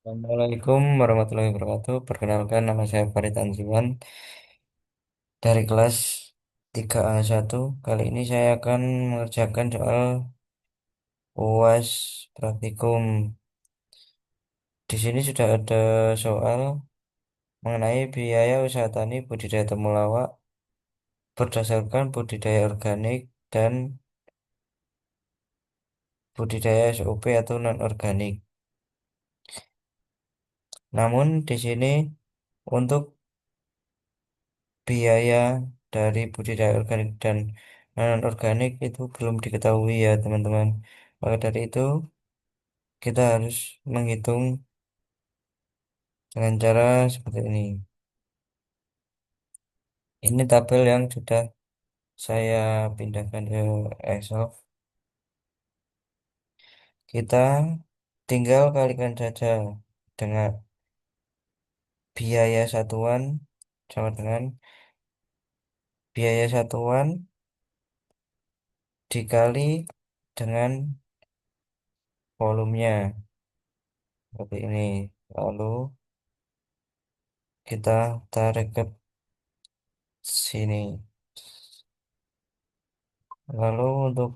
Assalamualaikum warahmatullahi wabarakatuh. Perkenalkan nama saya Farid Anziwan dari kelas 3A1. Kali ini saya akan mengerjakan soal UAS praktikum. Di sini sudah ada soal mengenai biaya usaha tani budidaya temulawak berdasarkan budidaya organik dan budidaya SOP atau non-organik. Namun di sini untuk biaya dari budidaya organik dan non-organik itu belum diketahui ya teman-teman. Maka dari itu kita harus menghitung dengan cara seperti ini. Ini tabel yang sudah saya pindahkan ke Excel. Kita tinggal kalikan saja dengan biaya satuan sama dengan biaya satuan dikali dengan volumenya seperti ini. Lalu kita tarik ke sini. Lalu untuk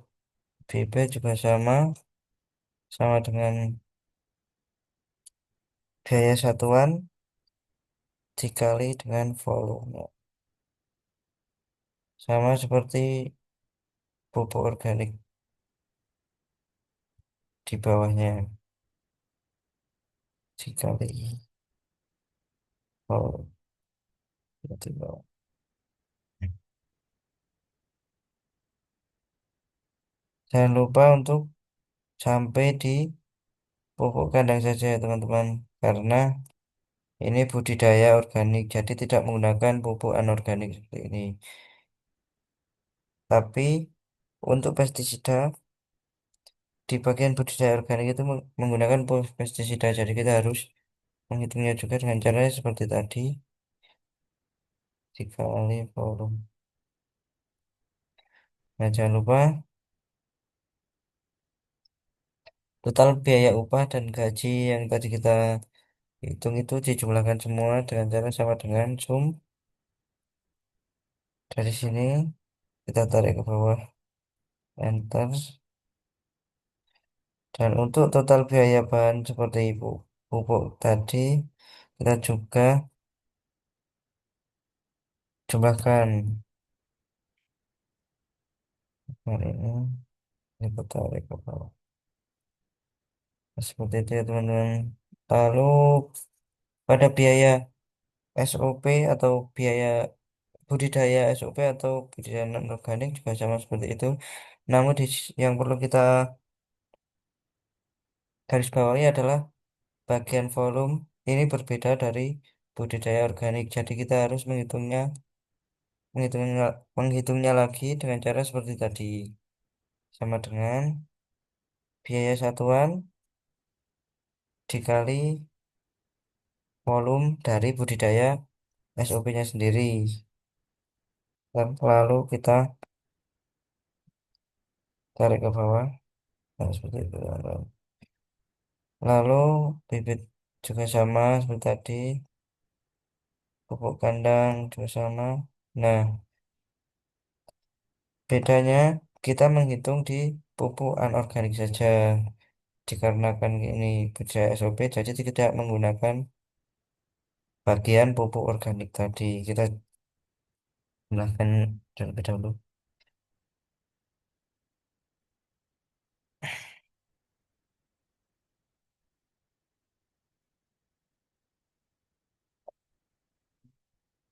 BP juga sama dengan biaya satuan dikali dengan volume. Sama seperti pupuk organik di bawahnya dikali volume di bawah. Jangan lupa untuk sampai di pupuk kandang saja ya teman-teman, karena ini budidaya organik, jadi tidak menggunakan pupuk anorganik seperti ini. Tapi untuk pestisida di bagian budidaya organik itu menggunakan pestisida, jadi kita harus menghitungnya juga dengan cara seperti tadi dikali volume. Nah, jangan lupa total biaya upah dan gaji yang tadi kita hitung itu dijumlahkan semua dengan cara sama dengan sum. Dari sini kita tarik ke bawah, enter. Dan untuk total biaya bahan seperti pupuk tadi kita juga jumlahkan. Nah, ini kita tarik ke bawah. Nah, seperti itu ya teman-teman. Lalu pada biaya SOP atau biaya budidaya SOP atau budidaya non organik juga sama seperti itu. Namun yang perlu kita garis bawahi adalah bagian volume ini berbeda dari budidaya organik. Jadi kita harus menghitungnya lagi dengan cara seperti tadi. Sama dengan biaya satuan dikali volume dari budidaya SOP-nya sendiri. Dan lalu kita tarik ke bawah. Nah, seperti itu. Lalu bibit juga sama seperti tadi. Pupuk kandang juga sama. Nah, bedanya kita menghitung di pupuk anorganik saja. Dikarenakan ini budaya SOP, jadi tidak menggunakan bagian pupuk organik tadi. Kita gunakan terlebih dahulu.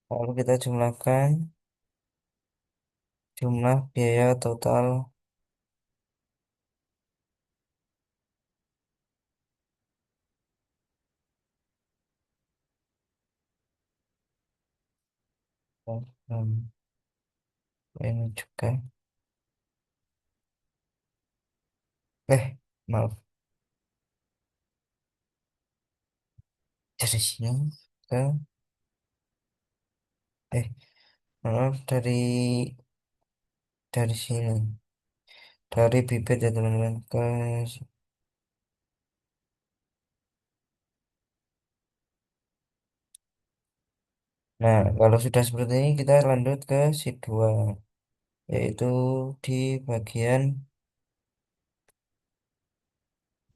Lalu kita jumlahkan jumlah biaya total um, ini juga. Maaf, dari sini ke eh maaf dari sini. Dari bibit ya teman-teman ke Nah, kalau sudah seperti ini kita lanjut ke sheet 2, yaitu di bagian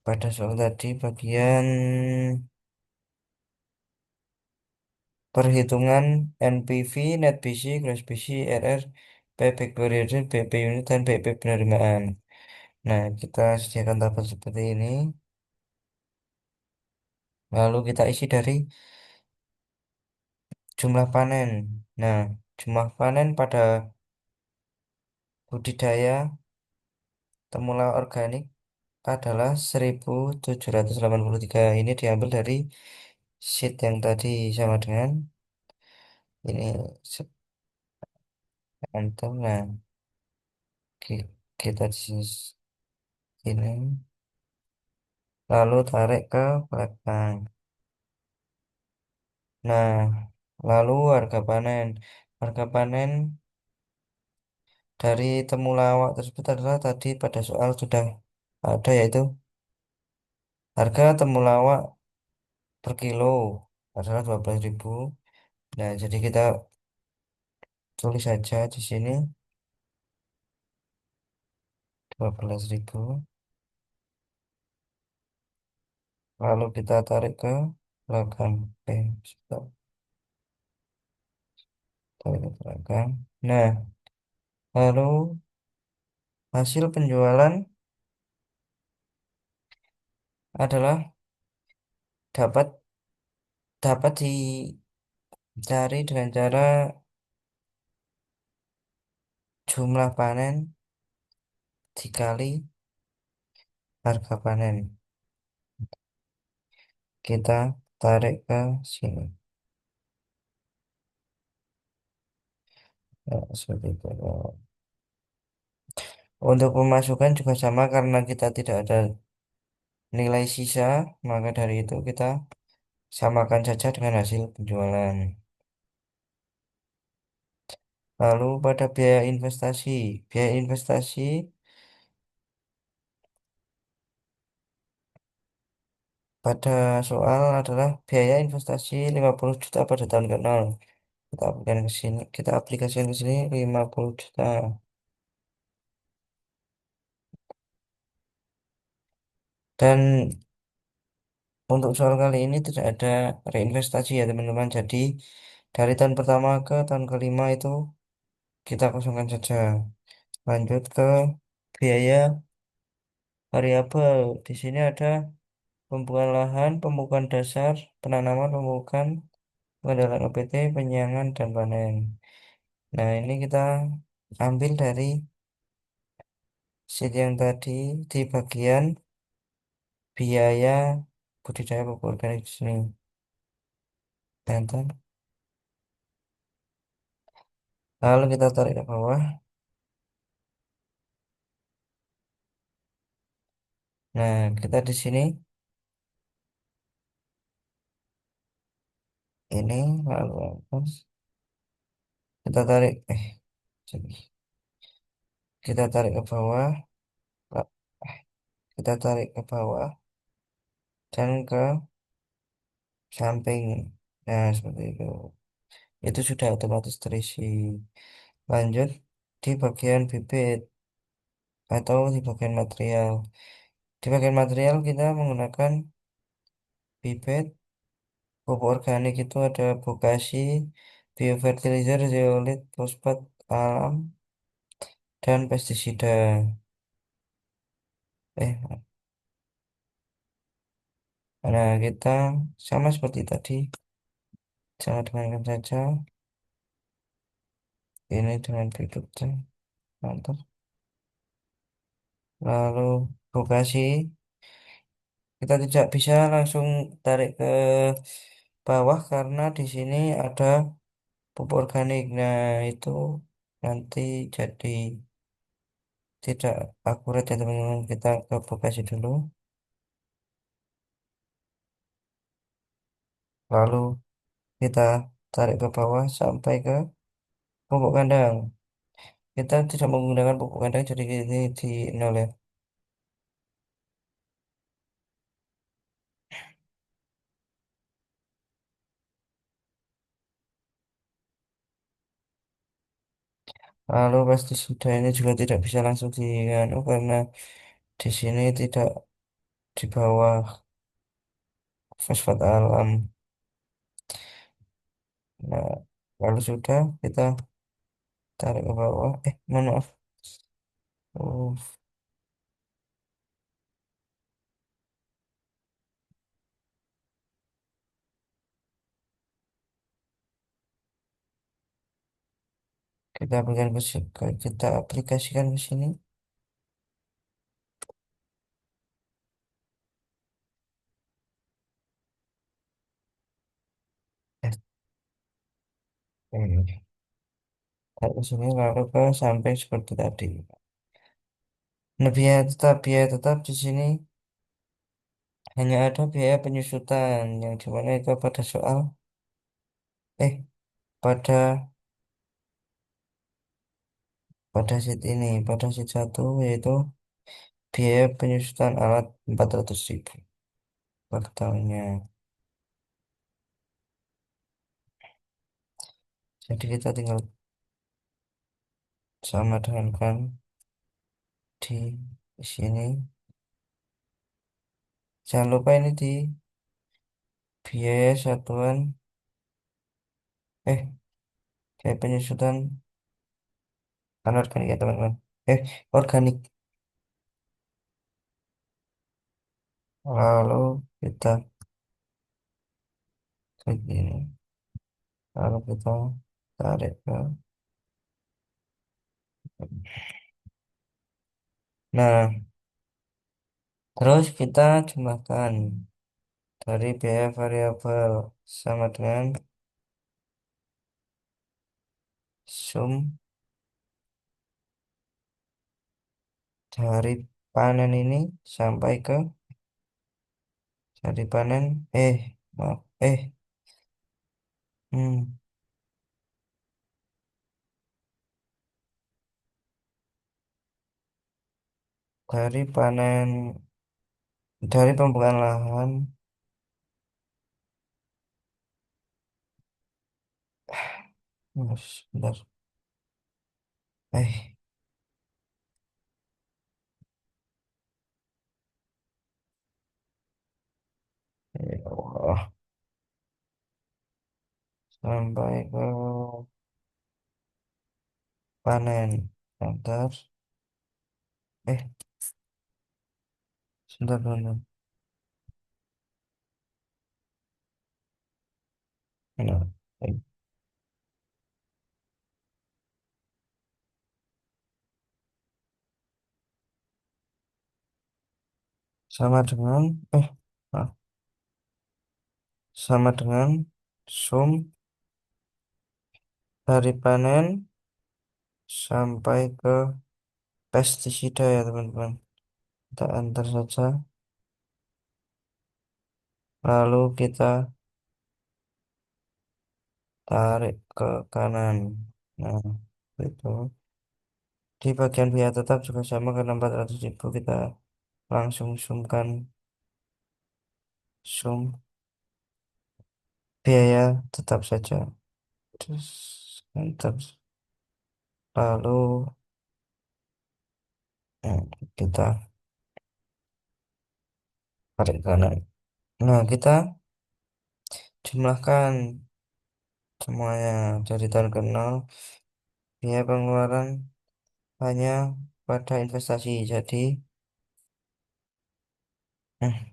pada soal tadi bagian perhitungan NPV, Net PC, Gross PC, RR, payback period, PP unit, dan PP penerimaan. Nah, kita sediakan tabel seperti ini. Lalu kita isi dari jumlah panen. Nah, jumlah panen pada budidaya temulawak organik adalah 1783. Ini diambil dari sheet yang tadi sama dengan ini enter. Nah, kita di sini lalu tarik ke belakang. Nah, lalu harga panen. Harga panen dari temulawak tersebut adalah tadi pada soal sudah ada, yaitu harga temulawak per kilo adalah 12.000. Nah, jadi kita tulis saja di sini 12.000. Lalu kita tarik ke belakang. Stop. Tarik ke belakang. Nah, lalu hasil penjualan adalah dapat dapat dicari dengan cara jumlah panen dikali harga panen. Kita tarik ke sini. Ya, seperti itu. Untuk pemasukan juga sama karena kita tidak ada nilai sisa, maka dari itu kita samakan saja dengan hasil penjualan. Lalu pada biaya investasi. Biaya investasi pada soal adalah biaya investasi 50 juta pada tahun ke-0. Kita aplikasikan ke sini 50 juta. Dan untuk soal kali ini tidak ada reinvestasi ya teman-teman. Jadi dari tahun pertama ke tahun kelima itu kita kosongkan saja. Lanjut ke biaya variabel. Di sini ada pembukaan lahan, pemupukan dasar, penanaman, pemupukan, pengendalian OPT, penyiangan, dan panen. Nah, ini kita ambil dari sheet yang tadi di bagian biaya budidaya pupuk organik di sini. Enter. Lalu kita tarik ke bawah. Nah, kita di sini ini lalu atas. Kita tarik sorry. Kita tarik ke bawah. La- Kita tarik ke bawah dan ke samping. Nah, seperti itu. Itu sudah otomatis terisi. Lanjut di bagian bibit atau di bagian material. Di bagian material kita menggunakan bibit, pupuk organik itu ada Bokashi, biofertilizer, zeolit, fosfat alam, dan pestisida. Eh, nah kita sama seperti tadi, jangan dimainkan saja. Ini dengan bibitnya, mantap. Lalu Bokashi, kita tidak bisa langsung tarik ke bawah karena di sini ada pupuk organik. Nah, itu nanti jadi tidak akurat ya teman-teman. Kita ke Bekasi dulu. Lalu kita tarik ke bawah sampai ke pupuk kandang. Kita tidak menggunakan pupuk kandang jadi ini di nol ya. Lalu pestisida ini juga tidak bisa langsung dianu karena di sini tidak di bawah fosfat alam. Nah, kalau sudah kita tarik ke bawah. Mohon maaf. Oh, kita aplikasikan ke sini. Eh, tarik ke sini lalu ke samping seperti tadi. Nah, biaya tetap di sini hanya ada biaya penyusutan yang dimana itu pada soal eh pada pada sheet satu yaitu biaya penyusutan alat 400.000 per tahunnya. Jadi kita tinggal sama dengan kan di sini. Jangan lupa ini di biaya satuan eh biaya penyusutan anorganik ya teman-teman. Organik. Lalu kita klik ini. Lalu kita tarik ke. Nah, terus kita jumlahkan dari biaya variabel sama dengan sum dari panen ini sampai ke dari panen maaf hmm, dari panen dari pembukaan lahan. Sebentar. eh ya Allah, sampai ke panen. Sebentar. eh Sebentar dulu. Nah, eh, sama dengan maaf, sama dengan sum dari panen sampai ke pestisida ya teman-teman. Kita enter saja. Lalu kita tarik ke kanan. Nah, itu. Di bagian biaya tetap juga sama karena 400.000 kita langsung sumkan sum biaya tetap saja. Terus enter. Lalu eh, kita tarik kanan. Nah, kita jumlahkan semuanya dari tahun ke nol. Biaya pengeluaran hanya pada investasi. Jadi, eh,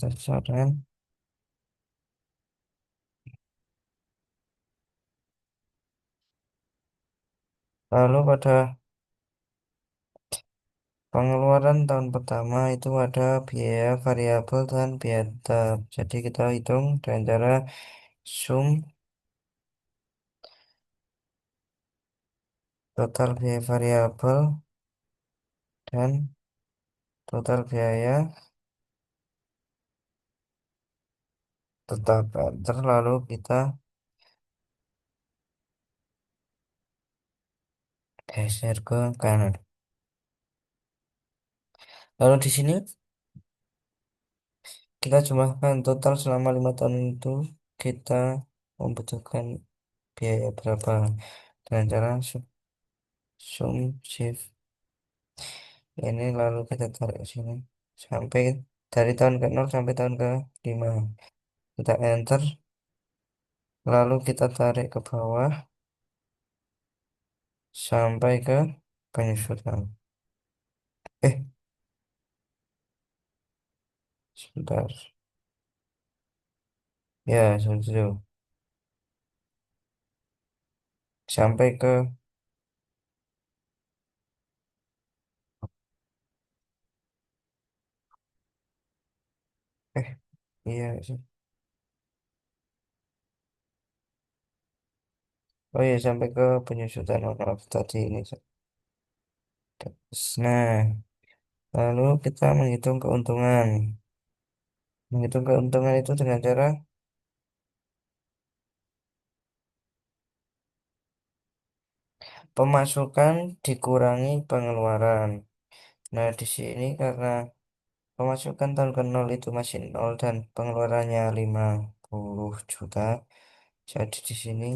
saja dengan. Lalu pada pengeluaran tahun pertama itu ada biaya variabel dan biaya tetap. Jadi kita hitung dengan cara sum total biaya variabel dan total biaya tetap. Terus lalu kita geser ke kanan. Lalu di sini kita jumlahkan total selama 5 tahun itu kita membutuhkan biaya berapa dengan cara sum shift ini lalu kita tarik ke sini sampai dari tahun ke 0 sampai tahun ke 5 kita enter lalu kita tarik ke bawah sampai ke penyusutan sebentar ya sudah sampai ke eh iya sih. Oh iya sampai ke penyusutan oh, maaf tadi ini nah lalu kita menghitung keuntungan itu dengan cara pemasukan dikurangi pengeluaran. Nah, di sini karena pemasukan tahun ke 0 itu masih 0 dan pengeluarannya 50 juta. Jadi di sini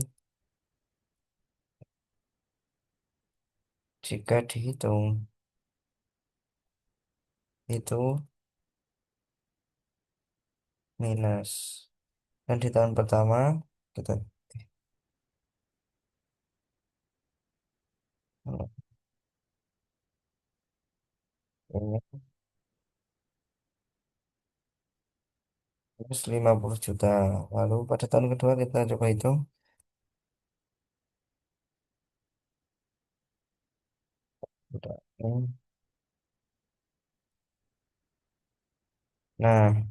jika dihitung itu minus. Dan di tahun pertama kita ini minus 50 juta. Lalu pada tahun kedua kita coba hitung. Udah. Nah,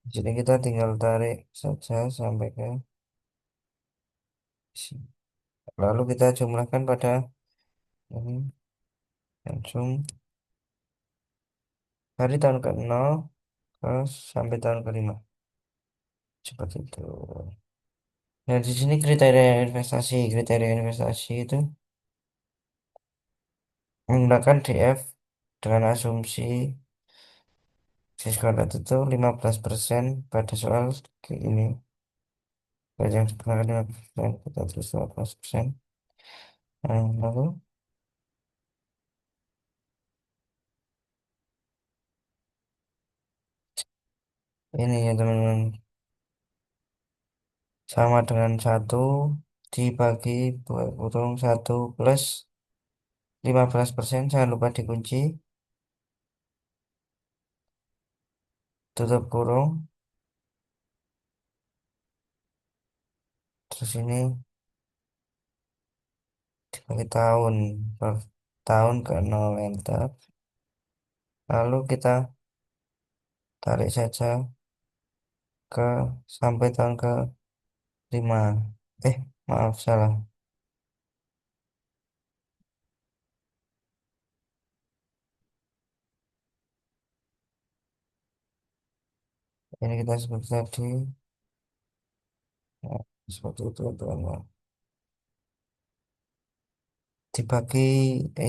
di sini kita tinggal tarik saja sampai ke sini. Lalu kita jumlahkan pada ini langsung dari tahun ke 0 ke sampai tahun ke 5 seperti itu. Nah, di sini kriteria investasi itu menggunakan DF dengan asumsi diskon itu 15% pada soal kayak ini. Pada yang sebenarnya 15% kita tulis 15%. Nah, lalu ini ya teman-teman sama dengan satu dibagi 2 kurung 1 plus 15%, jangan lupa dikunci, tutup kurung, terus ini dibagi tahun per tahun ke 0 enter. Lalu kita tarik saja ke sampai tahun ke 5. Maaf salah. Ini kita seperti tadi. Nah, seperti itu teman-teman. Dibagi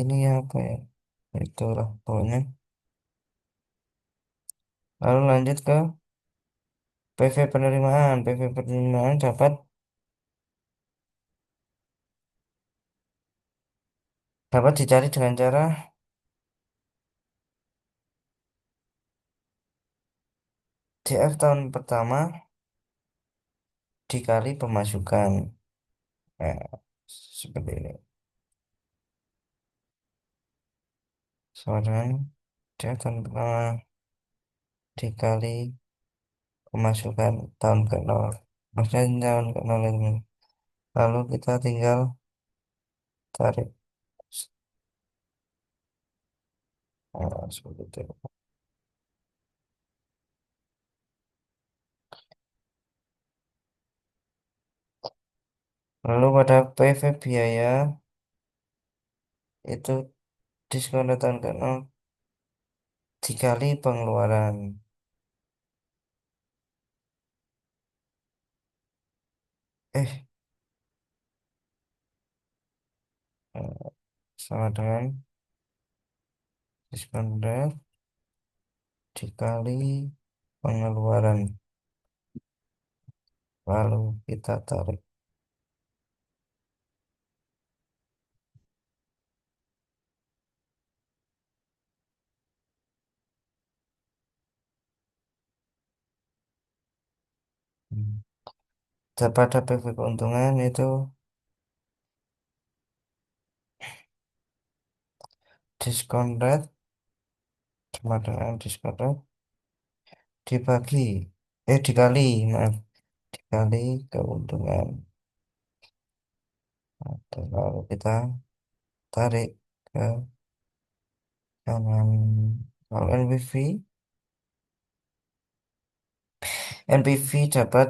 ini apa ya? Itulah pokoknya. Lalu lanjut ke PV penerimaan. PV penerimaan dapat dicari dengan cara DF tahun pertama dikali pemasukan. Nah, seperti ini. Sama dengan DF tahun pertama dikali pemasukan tahun ke 0. Maksudnya tahun ke 0 ini. Lalu kita tinggal tarik. Nah, seperti itu. Lalu pada PV biaya itu diskon tahun ke 0 dikali pengeluaran. Eh, eh, sama dengan diskon dikali pengeluaran. Lalu kita tarik. Hmm. Pada PV keuntungan itu diskon rate sama dengan diskon rate dibagi, dikali, maaf, dikali keuntungan. Nah, lalu kita tarik ke kanan. Kalau NPV dapat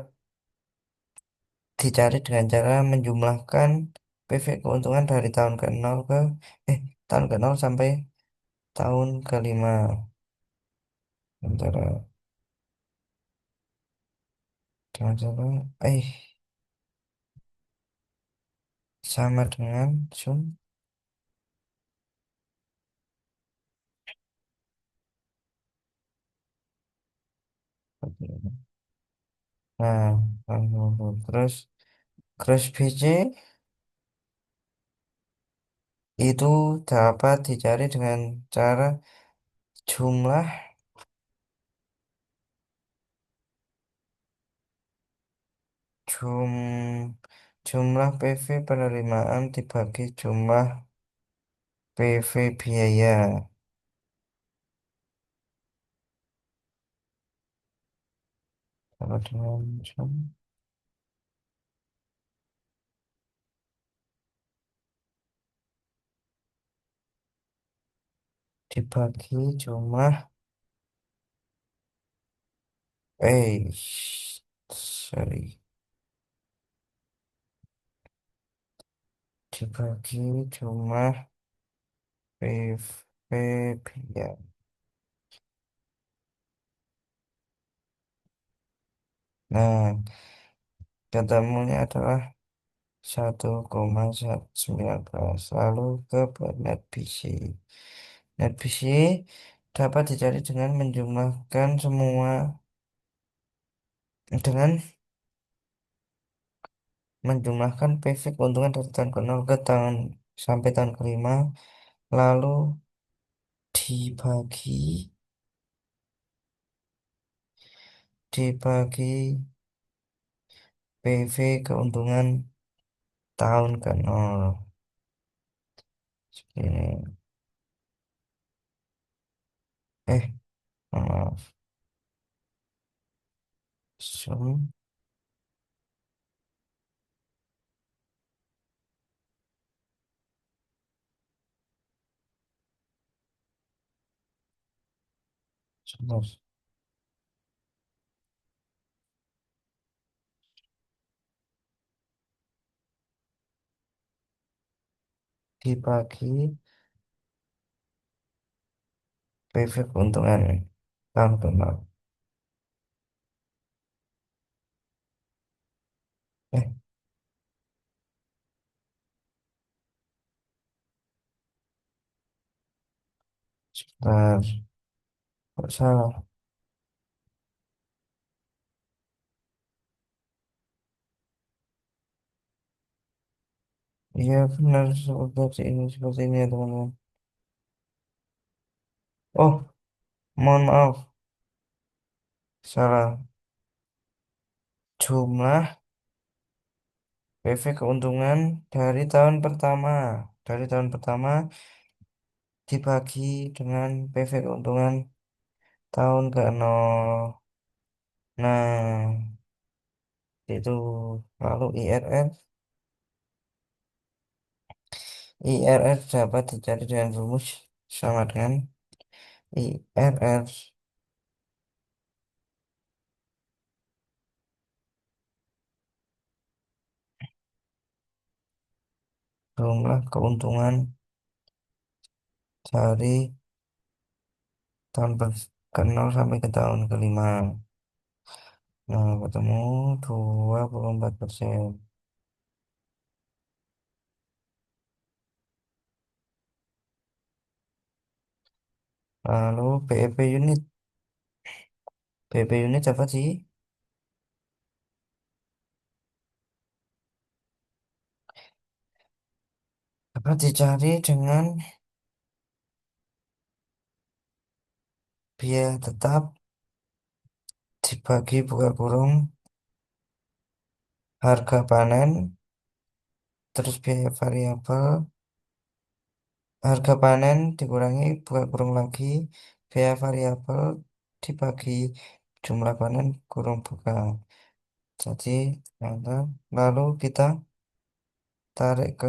dicari dengan cara menjumlahkan PV keuntungan dari tahun ke 0 tahun ke 0 sampai tahun ke 5. Antara dengan cara sama dengan sum. Nah, terus cross BC itu dapat dicari dengan cara jumlah jum jumlah PV penerimaan dibagi jumlah PV biaya. Sama dengan sum dibagi jumlah eh sorry, dibagi jumlah PV biaya. Nah, ketemunya adalah 1,19. Lalu ke net BC. Net BC dapat dicari dengan menjumlahkan PV keuntungan dari tahun ke 0 ke tahun sampai tahun ke 5, lalu dibagi dibagi PV keuntungan tahun ke 0. Ini maaf, sum sebentar. Dibagi PV keuntungan tahun ke 0. eh Sebentar, kok salah? Iya benar, seperti ini ya teman-teman. Oh, mohon maaf, salah. Jumlah PV keuntungan dari tahun pertama. Dari tahun pertama dibagi dengan PV keuntungan tahun ke 0. Nah, itu lalu IRR dapat dicari dengan rumus sama dengan IRR jumlah keuntungan dari tahun ke 0 sampai ke tahun ke 5. Nah, ketemu 24%. Lalu BEP unit apa sih? Dapat dicari dengan biaya tetap dibagi buka kurung harga panen, terus biaya variabel, harga panen dikurangi buka kurung lagi, biaya variabel dibagi jumlah panen kurung buka. Jadi, maka lalu kita tarik ke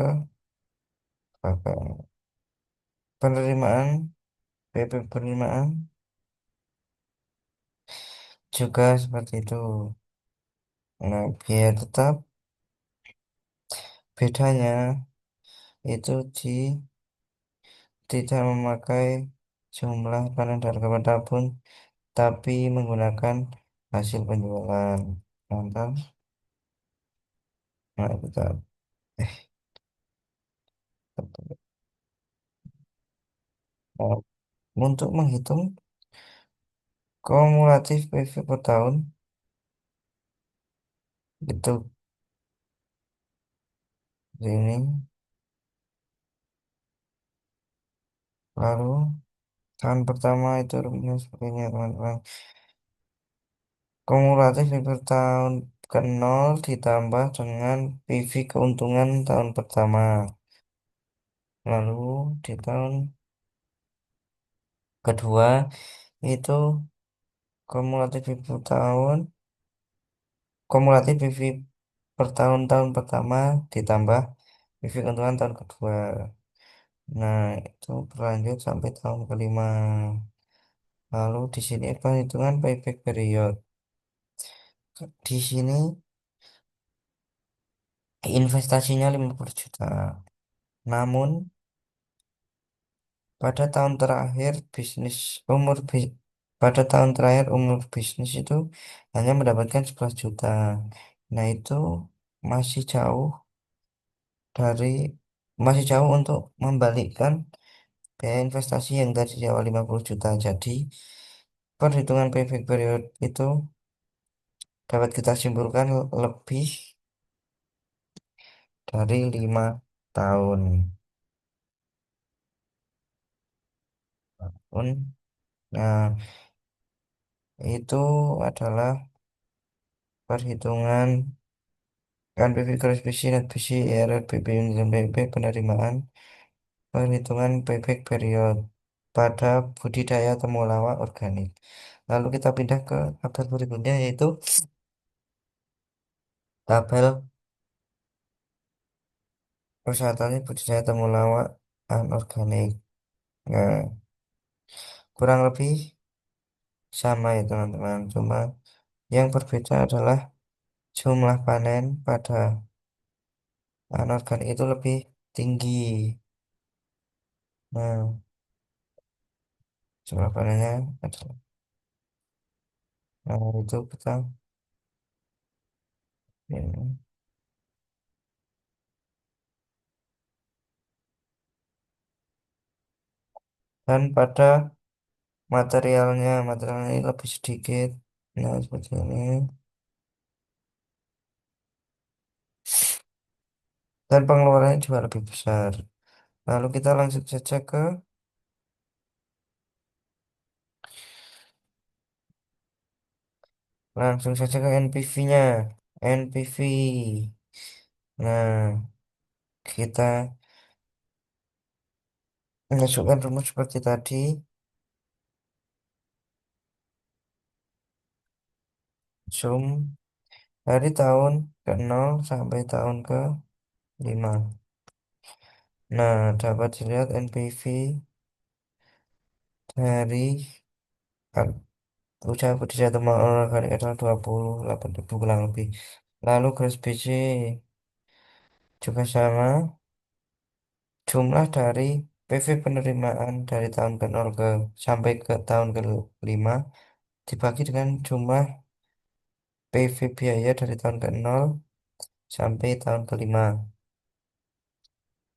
apa, penerimaan, PP penerimaan juga seperti itu. Nah, biaya tetap bedanya itu tidak memakai jumlah panen dan harga tabun, tapi menggunakan hasil penjualan. Mantap. Nah, kita eh, Nah, untuk menghitung kumulatif PV per tahun itu ini, lalu tahun pertama itu rumusnya seperti ini ya, teman-teman. Kumulatif PV tahun ke nol ditambah dengan PV keuntungan tahun pertama. Lalu di tahun kedua itu kumulatif PV tahun kumulatif PV per tahun-tahun pertama ditambah PV keuntungan tahun kedua. Nah, itu berlanjut sampai tahun kelima. Lalu di sini perhitungan payback period. Di sini investasinya 50 juta. Namun pada tahun terakhir bisnis umur bi- pada tahun terakhir umur bisnis itu hanya mendapatkan 11 juta. Nah, itu masih jauh dari masih jauh untuk membalikkan biaya investasi yang tadi di awal 50 juta. Jadi, perhitungan payback period itu dapat kita simpulkan lebih dari 5 tahun. Nah, itu adalah perhitungan kan PV Gross PC, Net PC, IRR, PPU, dan PP penerimaan, perhitungan payback period pada budidaya temulawak organik. Lalu kita pindah ke tabel berikutnya yaitu tabel persyaratannya budidaya temulawak anorganik. Nah, kurang lebih sama ya teman-teman. Cuma yang berbeda adalah jumlah panen pada anorganik itu lebih tinggi. Nah, jumlah panennya adalah nah, itu kita ini. Dan pada materialnya ini lebih sedikit. Nah, seperti ini. Dan pengeluarannya juga lebih besar. Lalu kita langsung saja ke NPV-nya. NPV. Nah, kita masukkan rumus seperti tadi. Sum dari tahun ke 0 sampai tahun ke 5. Nah, dapat dilihat NPV dari usaha budidaya tembakau organik adalah 28.000 kurang lebih. Lalu gross BC juga sama. Jumlah dari PV penerimaan dari tahun ke 0 sampai ke tahun ke 5 dibagi dengan jumlah PV biaya dari tahun ke 0 sampai tahun ke 5.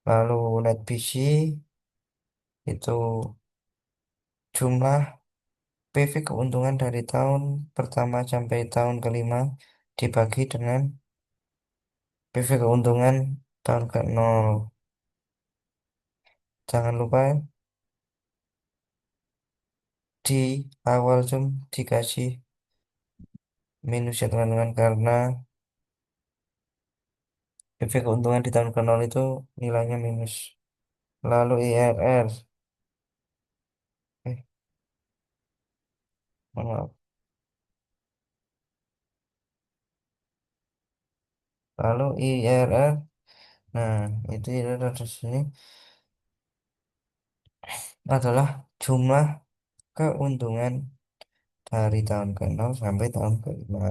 Lalu net BC itu jumlah PV keuntungan dari tahun pertama sampai tahun ke 5 dibagi dengan PV keuntungan tahun ke 0. Jangan lupa di awal Zoom dikasih minus ya teman-teman, karena efek keuntungan di tahun ke-0 itu nilainya minus. Lalu IRR, eh, mohon maaf. Lalu IRR, nah itu IRR di sini adalah jumlah keuntungan dari tahun ke-0 sampai tahun ke-5.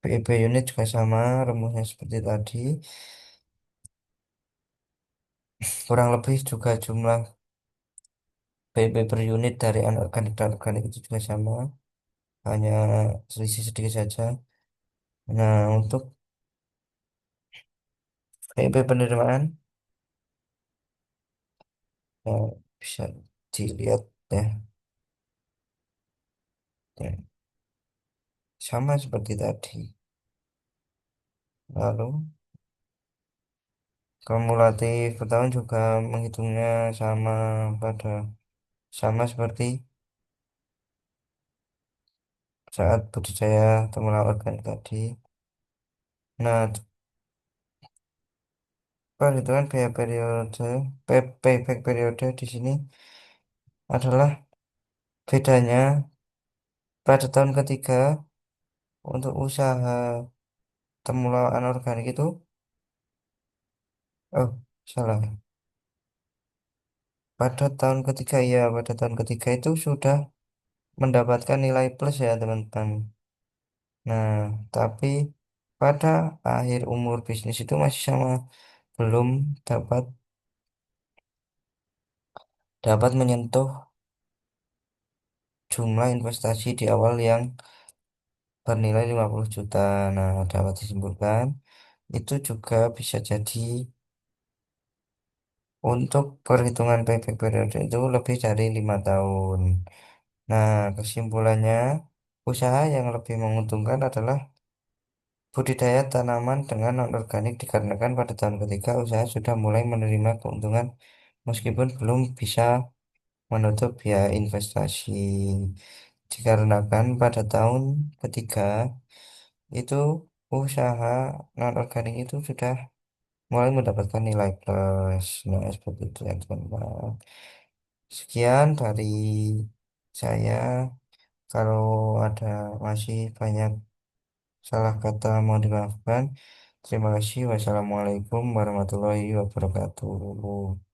PIB unit juga sama, rumusnya seperti tadi. Kurang lebih juga jumlah PIB per unit dari anorganik dan organik itu juga sama, hanya selisih sedikit saja. Nah, untuk PIB penerimaan, ya, bisa dilihat ya, ya, sama seperti tadi. Lalu kumulatif per juga menghitungnya sama pada sama seperti saat budidaya temulawak organik tadi. Nah, perhitungan biaya periode, payback periode di sini adalah bedanya pada tahun ketiga untuk usaha temulawak anorganik itu, oh salah, pada tahun ketiga ya, pada tahun ketiga itu sudah mendapatkan nilai plus ya teman-teman. Nah, tapi pada akhir umur bisnis itu masih sama, belum dapat dapat menyentuh jumlah investasi di awal yang bernilai 50 juta. Nah, dapat disimpulkan itu juga bisa jadi untuk perhitungan payback period itu lebih dari 5 tahun. Nah, kesimpulannya, usaha yang lebih menguntungkan adalah budidaya tanaman dengan non-organik, dikarenakan pada tahun ketiga usaha sudah mulai menerima keuntungan meskipun belum bisa menutup biaya investasi. Dikarenakan pada tahun ketiga itu usaha non-organik itu sudah mulai mendapatkan nilai plus. Nah, seperti itu ya teman-teman. Sekian dari saya. Kalau ada masih banyak salah kata mau dimaafkan. Terima kasih. Wassalamualaikum warahmatullahi wabarakatuh.